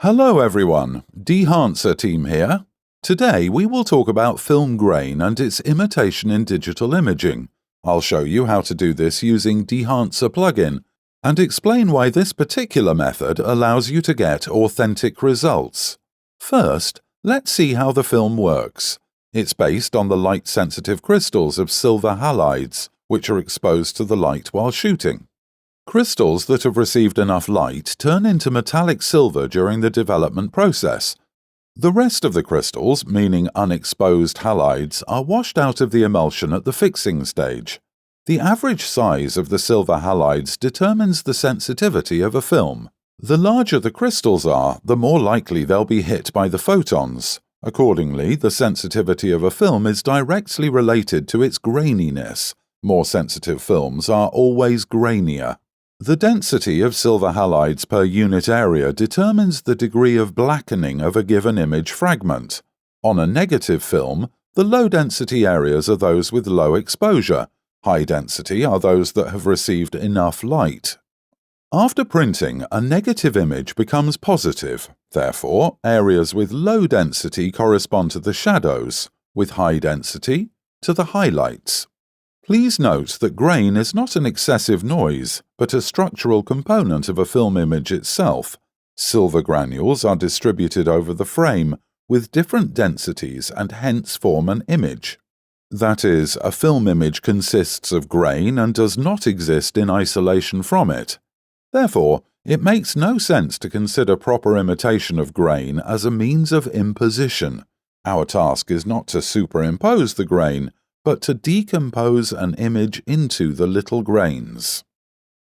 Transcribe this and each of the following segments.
Hello everyone, Dehancer team here. Today we will talk about film grain and its imitation in digital imaging. I'll show you how to do this using Dehancer plugin and explain why this particular method allows you to get authentic results. First, let's see how the film works. It's based on the light-sensitive crystals of silver halides, which are exposed to the light while shooting. Crystals that have received enough light turn into metallic silver during the development process. The rest of the crystals, meaning unexposed halides, are washed out of the emulsion at the fixing stage. The average size of the silver halides determines the sensitivity of a film. The larger the crystals are, the more likely they'll be hit by the photons. Accordingly, the sensitivity of a film is directly related to its graininess. More sensitive films are always grainier. The density of silver halides per unit area determines the degree of blackening of a given image fragment. On a negative film, the low-density areas are those with low exposure. High density are those that have received enough light. After printing, a negative image becomes positive. Therefore, areas with low density correspond to the shadows, with high density to the highlights. Please note that grain is not an excessive noise, but a structural component of a film image itself. Silver granules are distributed over the frame, with different densities and hence form an image. That is, a film image consists of grain and does not exist in isolation from it. Therefore, it makes no sense to consider proper imitation of grain as a means of imposition. Our task is not to superimpose the grain, but to decompose an image into the little grains.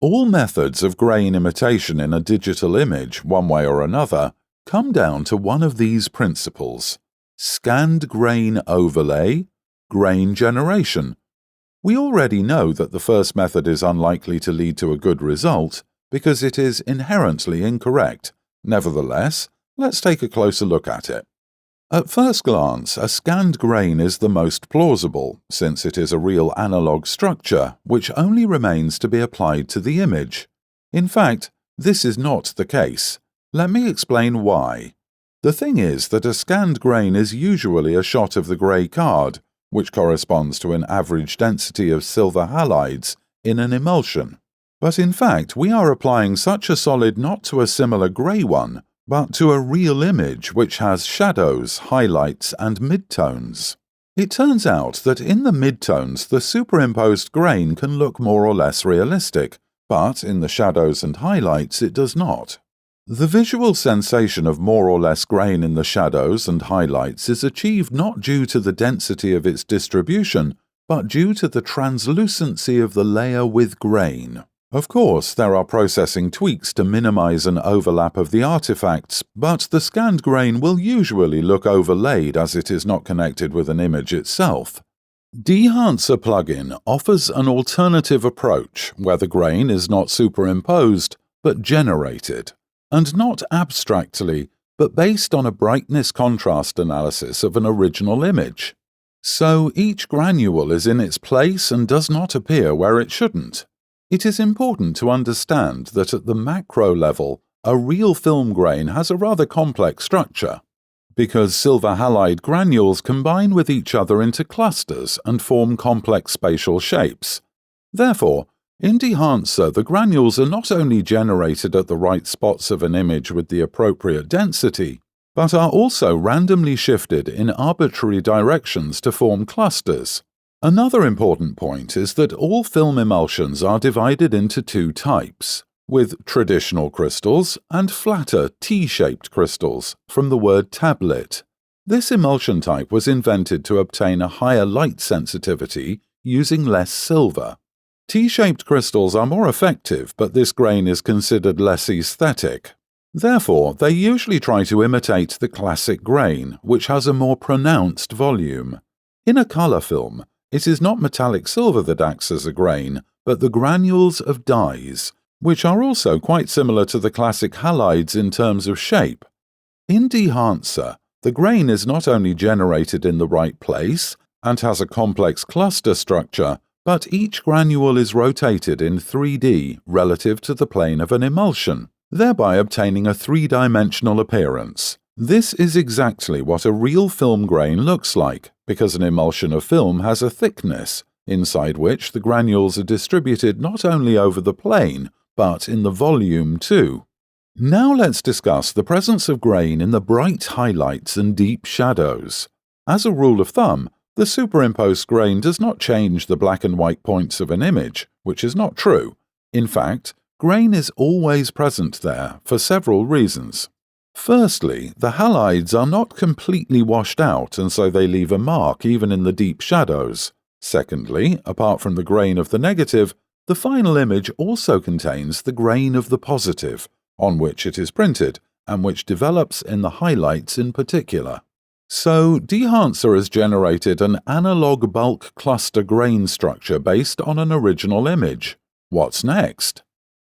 All methods of grain imitation in a digital image, one way or another, come down to one of these principles: scanned grain overlay, grain generation. We already know that the first method is unlikely to lead to a good result because it is inherently incorrect. Nevertheless, let's take a closer look at it. At first glance, a scanned grain is the most plausible, since it is a real analog structure which only remains to be applied to the image. In fact, this is not the case. Let me explain why. The thing is that a scanned grain is usually a shot of the grey card, which corresponds to an average density of silver halides in an emulsion. But in fact, we are applying such a solid not to a similar grey one, but to a real image which has shadows, highlights, and midtones. It turns out that in the midtones the superimposed grain can look more or less realistic, but in the shadows and highlights it does not. The visual sensation of more or less grain in the shadows and highlights is achieved not due to the density of its distribution, but due to the translucency of the layer with grain. Of course, there are processing tweaks to minimize an overlap of the artifacts, but the scanned grain will usually look overlaid as it is not connected with an image itself. Dehancer plugin offers an alternative approach where the grain is not superimposed, but generated, and not abstractly, but based on a brightness-contrast analysis of an original image. So each granule is in its place and does not appear where it shouldn't. It is important to understand that at the macro level, a real film grain has a rather complex structure, because silver halide granules combine with each other into clusters and form complex spatial shapes. Therefore, in Dehancer, the granules are not only generated at the right spots of an image with the appropriate density, but are also randomly shifted in arbitrary directions to form clusters. Another important point is that all film emulsions are divided into two types, with traditional crystals and flatter T-shaped crystals, from the word tablet. This emulsion type was invented to obtain a higher light sensitivity using less silver. T-shaped crystals are more effective, but this grain is considered less aesthetic. Therefore, they usually try to imitate the classic grain, which has a more pronounced volume. In a color film, it is not metallic silver that acts as a grain, but the granules of dyes, which are also quite similar to the classic halides in terms of shape. In Dehancer, the grain is not only generated in the right place and has a complex cluster structure, but each granule is rotated in 3D relative to the plane of an emulsion. thereby obtaining a three-dimensional appearance. This is exactly what a real film grain looks like, because an emulsion of film has a thickness, inside which the granules are distributed not only over the plane, but in the volume too. Now let's discuss the presence of grain in the bright highlights and deep shadows. As a rule of thumb, the superimposed grain does not change the black and white points of an image, which is not true. In fact, grain is always present there for several reasons. Firstly, the halides are not completely washed out, and so they leave a mark even in the deep shadows. Secondly, apart from the grain of the negative, the final image also contains the grain of the positive, on which it is printed, and which develops in the highlights in particular. So, Dehancer has generated an analog bulk cluster grain structure based on an original image. What's next?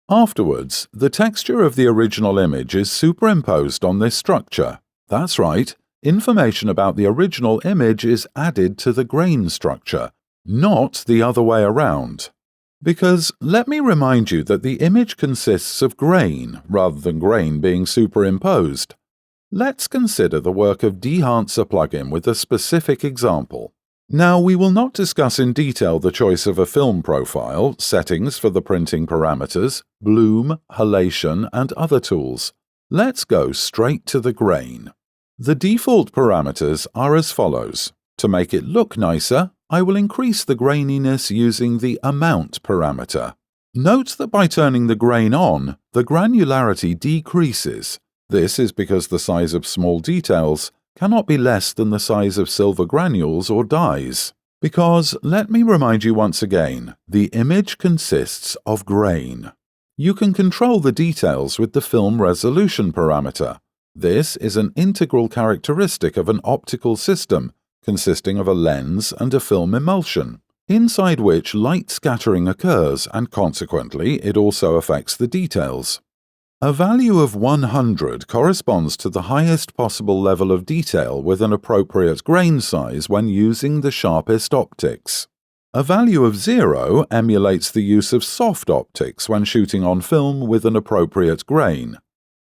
Afterwards, the texture of the original image is superimposed on this structure. That's right, information about the original image is added to the grain structure, not the other way around. Because let me remind you that the image consists of grain rather than grain being superimposed. Let's consider the work of Dehancer plugin with a specific example. Now, we will not discuss in detail the choice of a film profile, settings for the printing parameters, bloom, halation, and other tools. Let's go straight to the grain. The default parameters are as follows. To make it look nicer, I will increase the graininess using the amount parameter. Note that by turning the grain on, the granularity decreases. This is because the size of small details cannot be less than the size of silver granules or dyes. Because, let me remind you once again, the image consists of grain. You can control the details with the film resolution parameter. This is an integral characteristic of an optical system consisting of a lens and a film emulsion, inside which light scattering occurs, and consequently it also affects the details. A value of 100 corresponds to the highest possible level of detail with an appropriate grain size when using the sharpest optics. A value of 0 emulates the use of soft optics when shooting on film with an appropriate grain.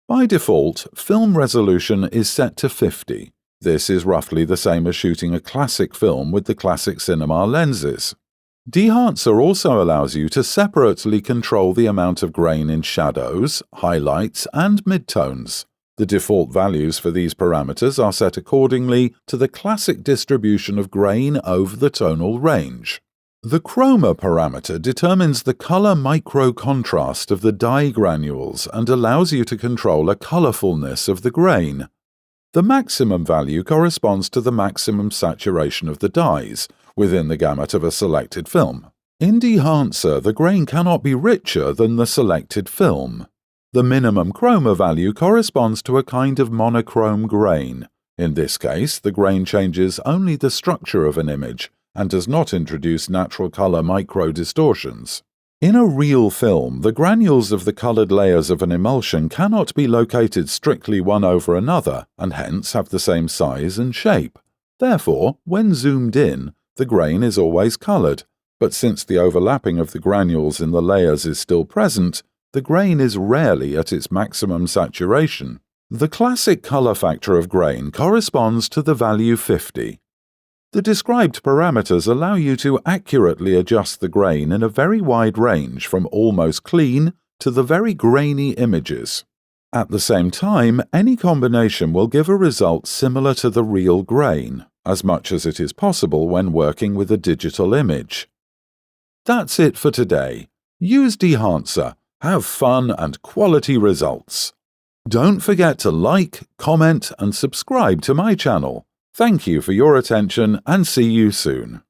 By default, film resolution is set to 50. This is roughly the same as shooting a classic film with the classic cinema lenses. Dehancer also allows you to separately control the amount of grain in shadows, highlights, and midtones. The default values for these parameters are set accordingly to the classic distribution of grain over the tonal range. The chroma parameter determines the color micro-contrast of the dye granules and allows you to control a colorfulness of the grain. The maximum value corresponds to the maximum saturation of the dyes within the gamut of a selected film. In Dehancer, the grain cannot be richer than the selected film. The minimum chroma value corresponds to a kind of monochrome grain. In this case, the grain changes only the structure of an image and does not introduce natural color micro-distortions. In a real film, the granules of the colored layers of an emulsion cannot be located strictly one over another and hence have the same size and shape. Therefore, when zoomed in, the grain is always colored, but since the overlapping of the granules in the layers is still present, the grain is rarely at its maximum saturation. The classic color factor of grain corresponds to the value 50. The described parameters allow you to accurately adjust the grain in a very wide range from almost clean to the very grainy images. At the same time, any combination will give a result similar to the real grain, as much as it is possible when working with a digital image. That's it for today. Use Dehancer, have fun and quality results. Don't forget to like, comment and subscribe to my channel. Thank you for your attention and see you soon.